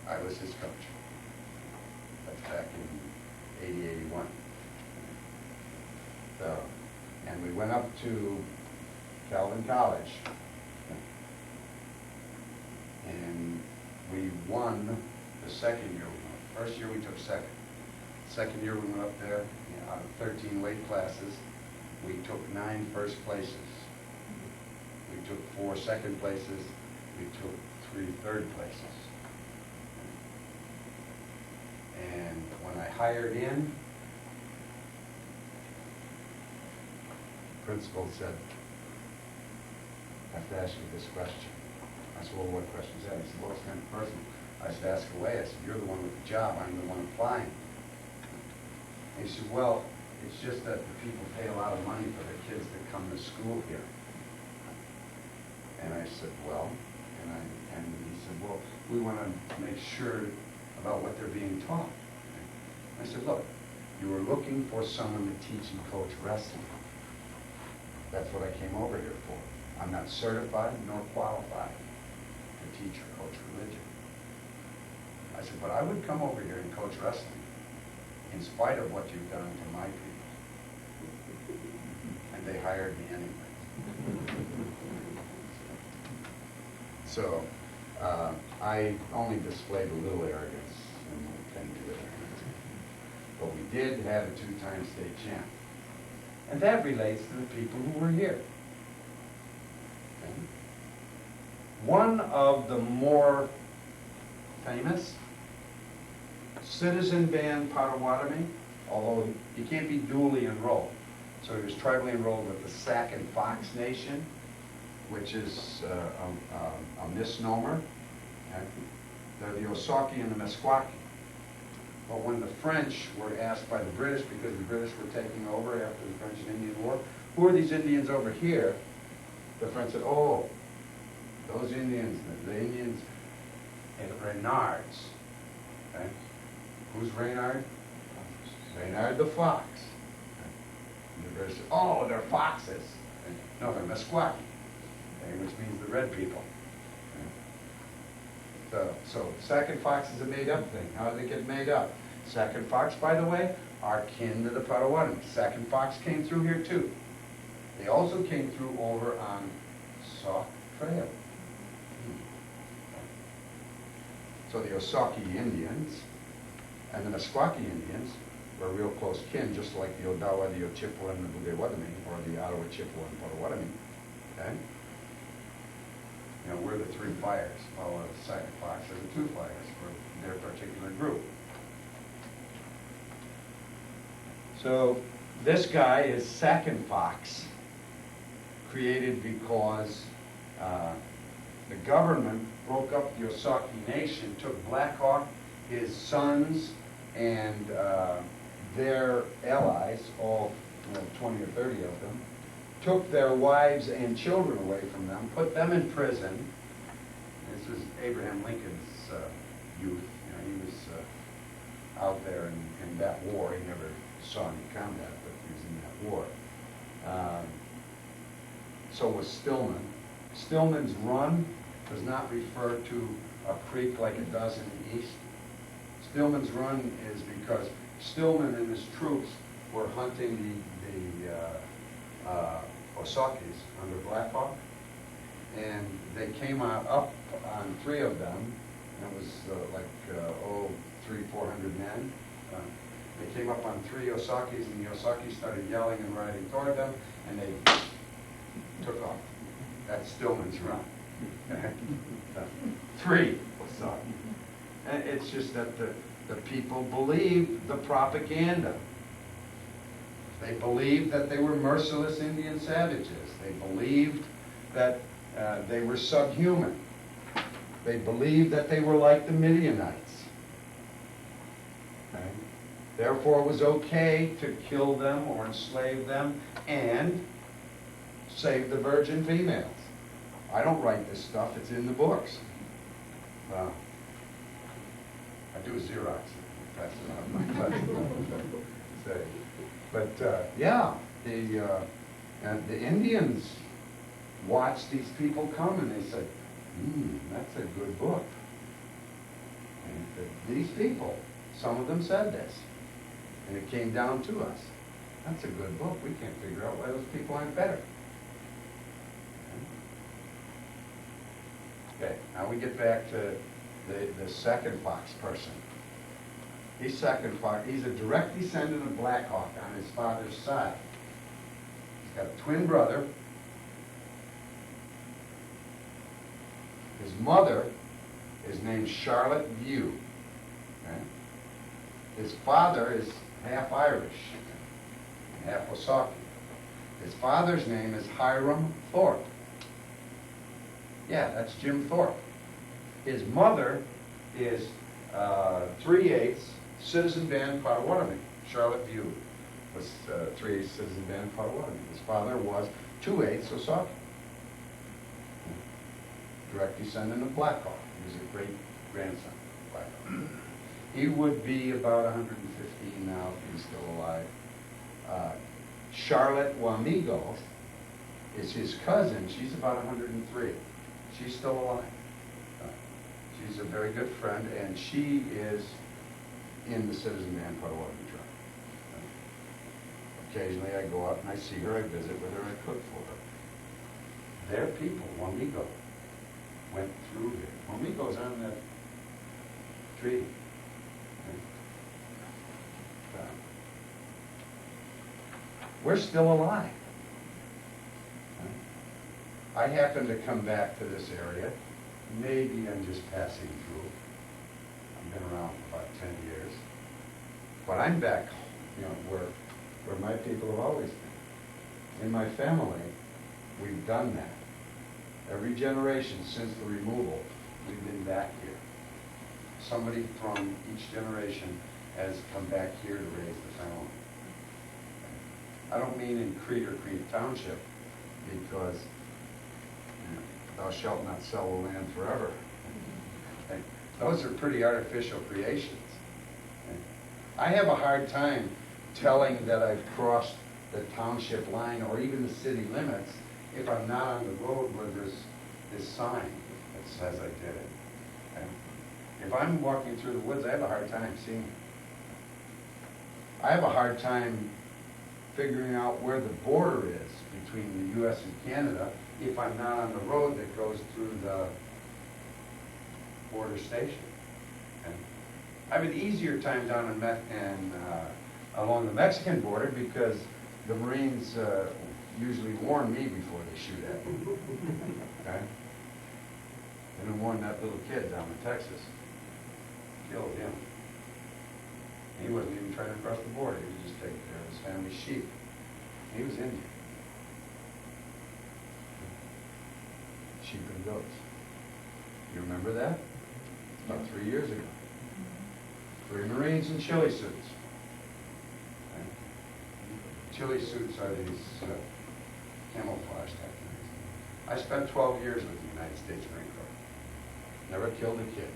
I was his coach. That's back in 80, 81. So, and we went up to Calvin College, and we won the second year. First year we took second. Second year we went up there, out of 13 weight classes, we took 9 first places. We took 4 second places. We took 3 third places. And when I hired in, the principal said, I have to ask you this question. I said, well, what question is that? He said, well, it's kind of personal. I said, ask away. I said, you're the one with the job. I'm the one applying. And he said, well, it's just that the people pay a lot of money for the kids that come to school here. And I said, well, and he said, well, we want to make sure about what they're being taught. I said, look, you were looking for someone to teach and coach wrestling. That's what I came over here for. I'm not certified nor qualified to teach or coach religion. I said, but I would come over here and coach wrestling in spite of what you've done to my people. And they hired me anyway. So I only displayed a little arrogance and tend to it. But we did have a 2-time state champ. And that relates to the people who were here. Okay. One of the more famous citizen band Potawatomi, although he can't be duly enrolled. So he was tribally enrolled with the Sac and Fox Nation, which is a misnomer. Okay. They're the Osaki and the Meskwaki. But when the French were asked by the British, because the British were taking over after the French and Indian War, who are these Indians over here? The French said, oh, those Indians, the Indians and Reynards. Okay. Who's Reynard? Reynard the fox. And the British said, oh, they're foxes. Okay. No, they're Meskwaki, okay, which means the red people. So Sac and Fox is a made-up thing. How did it get made up? Sac and Fox, by the way, are kin to the Potawatomi. Sac and Fox came through here too. They also came through over on Sauk Trail. So the Osaki Indians and the Meskwaki Indians were real close kin, just like the Odawa, the Ojibwa, and the Budewatami, or the Ottawa, Chippewa, and Potawatomi. Okay? You know, we're the 3 fires. Well, the Sac and Fox are the 2 fires for their particular group. So this guy is Sac and Fox, created because the government broke up the Osaki Nation, took Black Hawk, his sons, and their allies, all 20 or 30 of them, took their wives and children away from them, put them in prison. This was Abraham Lincoln's youth. You know, he was out there in that war. He never saw any combat, but he was in that war. So was Stillman. Stillman's Run does not refer to a creek like it does in the east. Stillman's Run is because Stillman and his troops were hunting the Osakis under Black Hawk, and they came out up on 3 of them, and it was 300-400 men. They came up on 3 Osakis, and the Osakis started yelling and riding toward them, and they took off. That's Stillman's Run. 3 Osaki. And it's just that the people believed the propaganda. They believed that they were merciless Indian savages. They believed that they were subhuman. They believed that they were like the Midianites. Okay? Therefore, it was okay to kill them or enslave them and save the virgin females. I don't write this stuff, it's in the books. I do Xerox, pass it out in my class. But yeah, and the Indians watched these people come and they said, that's a good book. And these people, some of them said this, and it came down to us. That's a good book. We can't figure out why those people aren't better. Okay, now we get back to the second Fox person. He's second Fox. He's a direct descendant of Black Hawk on his father's side. He's got a twin brother. His mother is named Charlotte View. Okay? His father is half Irish, half Osaki. His father's name is Hiram Thorpe. Yeah, that's Jim Thorpe. His mother is 3/8 Citizen Band Potawatomi. Charlotte View was 3/8 Citizen Band Potawatomi. His father was 2/8 Osaki. Direct descendant of Black Hawk. He was a great grandson of Black Hawk. He would be about 115 now if he's still alive. Charlotte Wamigo is his cousin. She's about 103. She's still alive. She's a very good friend, and she is in the Citizen Band Potawatomi tribe. Occasionally I go out and I see her, I visit with her, I cook for her. Their people, Wamigo, went through here. Wamigo's on that treaty. We're still alive. I happen to come back to this area. Maybe I'm just passing through. I've been around for about 10 years. But I'm back, where my people have always been. In my family, we've done that. Every generation since the removal, we've been back here. Somebody from each generation has come back here to raise the family. I don't mean in Crete or Crete Township, because thou shalt not sell the land forever. Okay? Those are pretty artificial creations. Okay? I have a hard time telling that I've crossed the township line or even the city limits if I'm not on the road where there's this sign that says I did it. Okay? If I'm walking through the woods, I have a hard time seeing it. I have a hard time figuring out where the border is between the U.S. and Canada if I'm not on the road that goes through the border station. And I have an easier time down along the Mexican border because the Marines usually warn me before they shoot at me. Okay? They didn't warn that little kid down in Texas. Killed him. He wasn't even trying to cross the border. He was just taking care of his family's sheep. He was Indian. Sheep and goats. You remember that? About 3 years ago. 3 Marines in chili suits. Okay. Chili suits are these camouflage type things. I spent 12 years with the United States Marine Corps. Never killed a kid.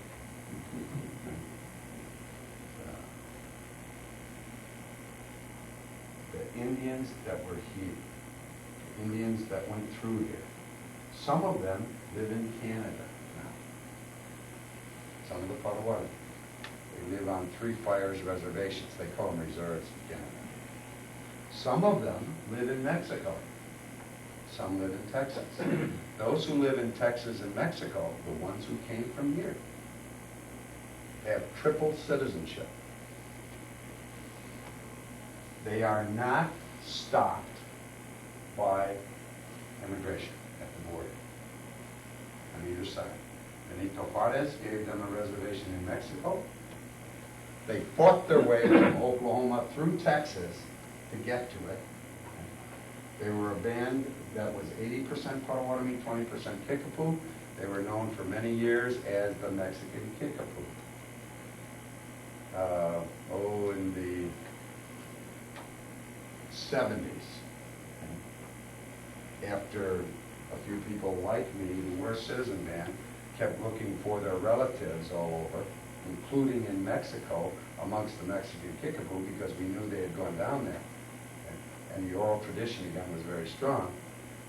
The Indians that were here, the Indians that went through here, some of them live in Canada now. Some of the Potawatomi. They live on Three Fires reservations. They call them reserves in Canada. Some of them live in Mexico. Some live in Texas. Those who live in Texas and Mexico, the ones who came from here, have triple citizenship. They are not stopped by immigration at the border on either side. Benito Juarez gave them a reservation in Mexico. They fought their way from Oklahoma through Texas to get to it. They were a band that was 80% Potawatomi, 20% Kickapoo. They were known for many years as the Mexican Kickapoo. in the 70s. After a few people like me who were citizen men kept looking for their relatives all over, including in Mexico, amongst the Mexican Kickapoo, because we knew they had gone down there. And the oral tradition, again, was very strong.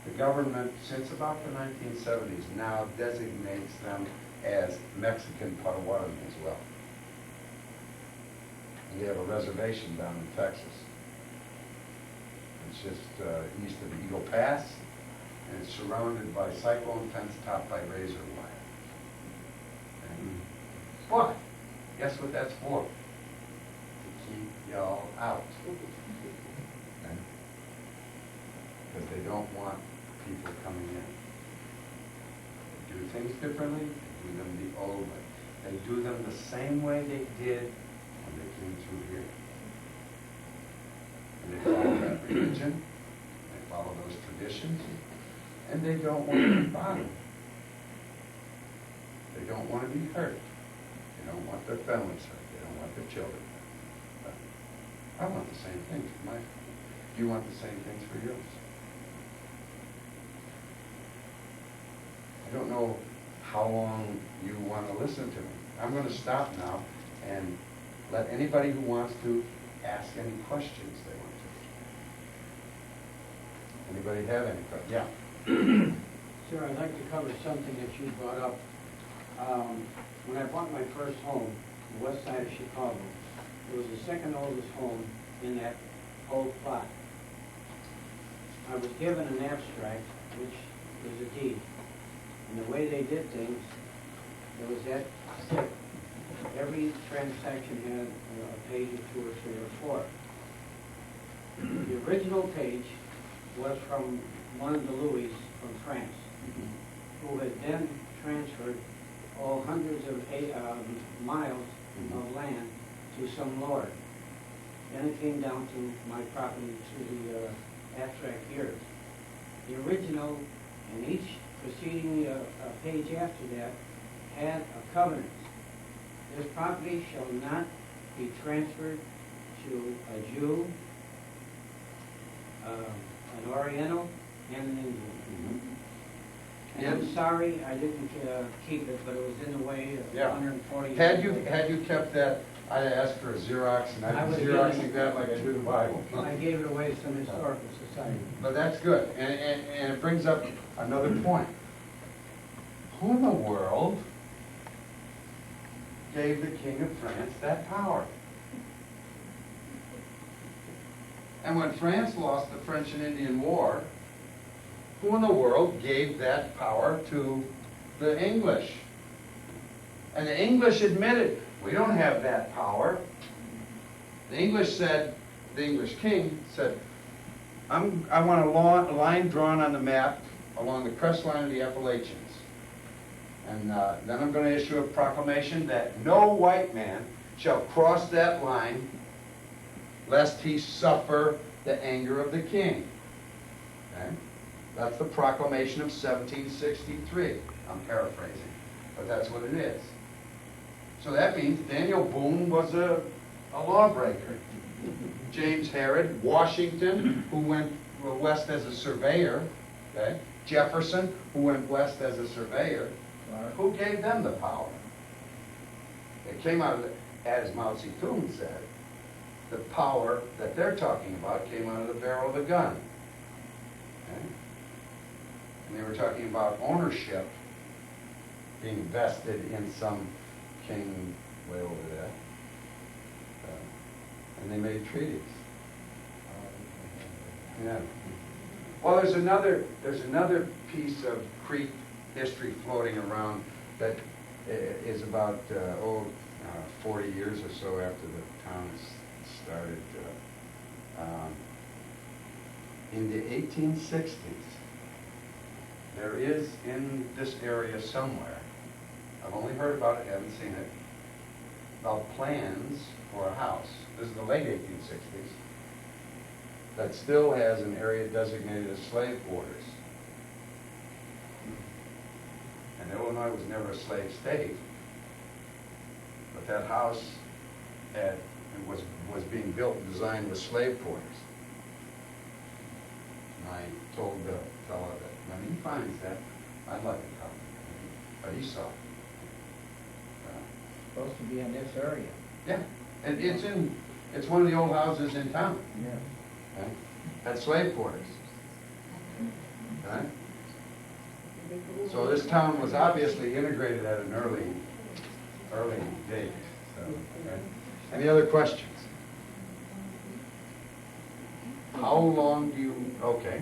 The government, since about the 1970s, now designates them as Mexican Potawatomi as well. And they have a reservation down in Texas. It's just east of Eagle Pass, and it's surrounded by cyclone fence topped by razor wire. And, but, guess what that's for? To keep y'all out. Because they don't want people coming in. They do things differently, they do them the old way. They do them the same way they did when they came through here. And they follow that religion, they follow those traditions, and they don't want to be bothered. They don't want to be hurt. They don't want their families hurt. They don't want their children hurt. But I want the same things for my family. You want the same things for yours. I don't know how long you want to listen to me. I'm going to stop now and let anybody who wants to ask any questions they want to. Anybody have any questions? Yeah. Sir, I'd like to cover something that you brought up. When I bought my first home, the west side of Chicago, it was the second oldest home in that whole plot. I was given an abstract, which was a deed. And the way they did things, it was that thick. Every transaction had a page or two or three or four. The original page was from one of the Louis from France, who had then transferred hundreds of miles of land to some lord. Then it came down to my property to the abstract here. The original and each preceding page after that had a covenant. This property shall not be transferred to a Jew, an Oriental, and an Indian. And I'm sorry I didn't keep it, but it was in the way of 140 Had years. you kept that, I'd asked for a Xerox, and I'd be Xeroxing that like I do the Bible. I gave it away to some historical society. But that's good, and it brings up another point. Who in the world gave the King of France that power? And when France lost the French and Indian War, who in the world gave that power to the English? And the English admitted, we don't have that power. The English said, the English king said, I want a line drawn on the map along the crest line of the Appalachians. And then I'm going to issue a proclamation that no white man shall cross that line lest he suffer the anger of the king. Okay? That's the proclamation of 1763. I'm paraphrasing, but that's what it is. So that means Daniel Boone was a lawbreaker. James Herod, Washington, who went west as a surveyor, okay? Jefferson, who went west as a surveyor, who gave them the power? It came out of, as Mao Zedong said, the power that they're talking about came out of the barrel of a gun. Okay? And they were talking about ownership being vested in some king way over there. And they made treaties. Yeah. Well, there's another piece of Crete history floating around that is about 40 years or so after the town started. In the 1860s, there is in this area somewhere, I've only heard about it, haven't seen it, about plans for a house. This is the late 1860s. That still has an area designated as slave quarters. And Illinois was never a slave state, but that house was being built and designed with slave quarters. And I told the fellow that when he finds that, I'd like to come. But he saw it. Supposed to be in this area. Yeah, and it's one of the old houses in town. Yeah. Okay? Had slave quarters. Okay? So this town was obviously integrated at an early date. So, okay? Any other questions? How long do you, okay.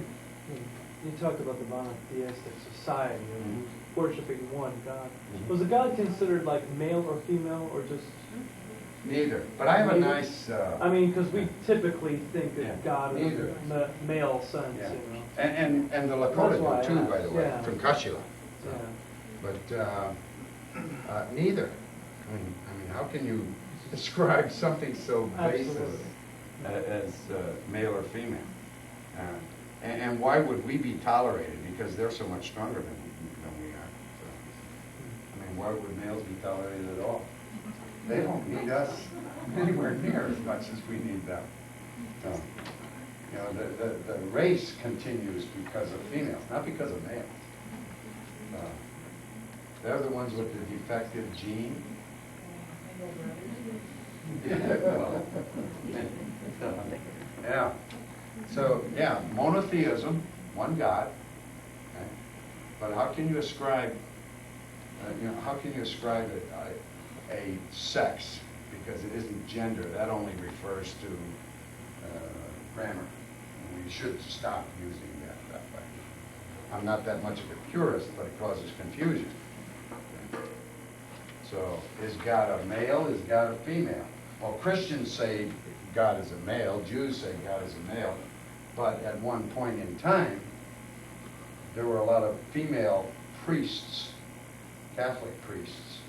You talked about the monotheistic society of Mhm. worshiping one God. Mhm. Was a God considered like male or female, or just? Neither, but I have a Neither? nice, I mean, because we typically think Yeah, that God is neither. in the male sense, yeah. you know. And the Lakota That's why I do too, asked, by the way, yeah. from Kashila. Yeah. But neither. I mean, how can you describe something so basic Absolutely. as male or female? And why would we be tolerated? Because they're so much stronger than we are. So, I mean, why would males be tolerated at all? They don't need us anywhere near as much as we need them. So, you know, the race continues because of females, not because of males. They're the ones with the defective gene. Yeah. So, yeah, monotheism, one God. Okay? But how can you ascribe, how can you ascribe a sex? Because it isn't gender. That only refers to grammar. And we should stop using that way. I'm not that much of a purist, but it causes confusion. So, is God a male? Is God a female? Well, Christians say God is a male. Jews say God is a male. But at one point in time, there were a lot of female priests, Catholic priests.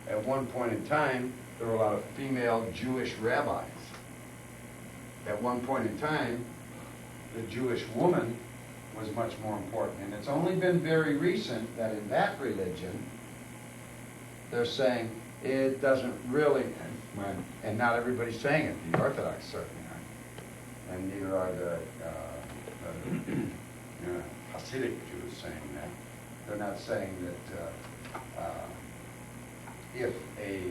At one point in time, there were a lot of female Jewish rabbis. At one point in time, the Jewish woman was much more important. And it's only been very recent that in that religion, they're saying it doesn't really, and not everybody's saying it. The Orthodox certainly aren't. And neither are the Hasidic Jews saying that. They're not saying that if a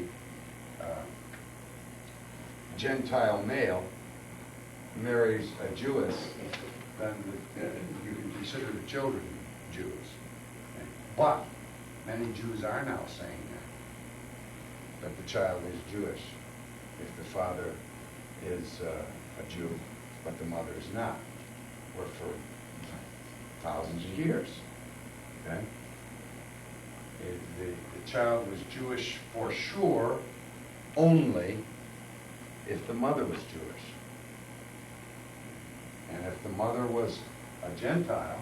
Gentile male marries a Jewess, then you can consider the children Jews. But many Jews are now saying that the child is Jewish if the father is a Jew, but the mother is not, or for thousands of years. Okay? The child was Jewish for sure only if the mother was Jewish. And if the mother was a Gentile,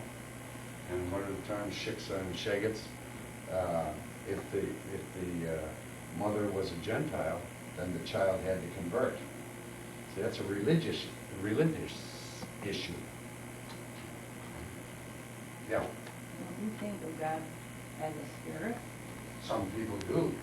and what are the terms, shiksa and shegets, if the mother was a Gentile, then the child had to convert. See, that's a religious issue. Yeah. Don't you think of God as a spirit? Some people do.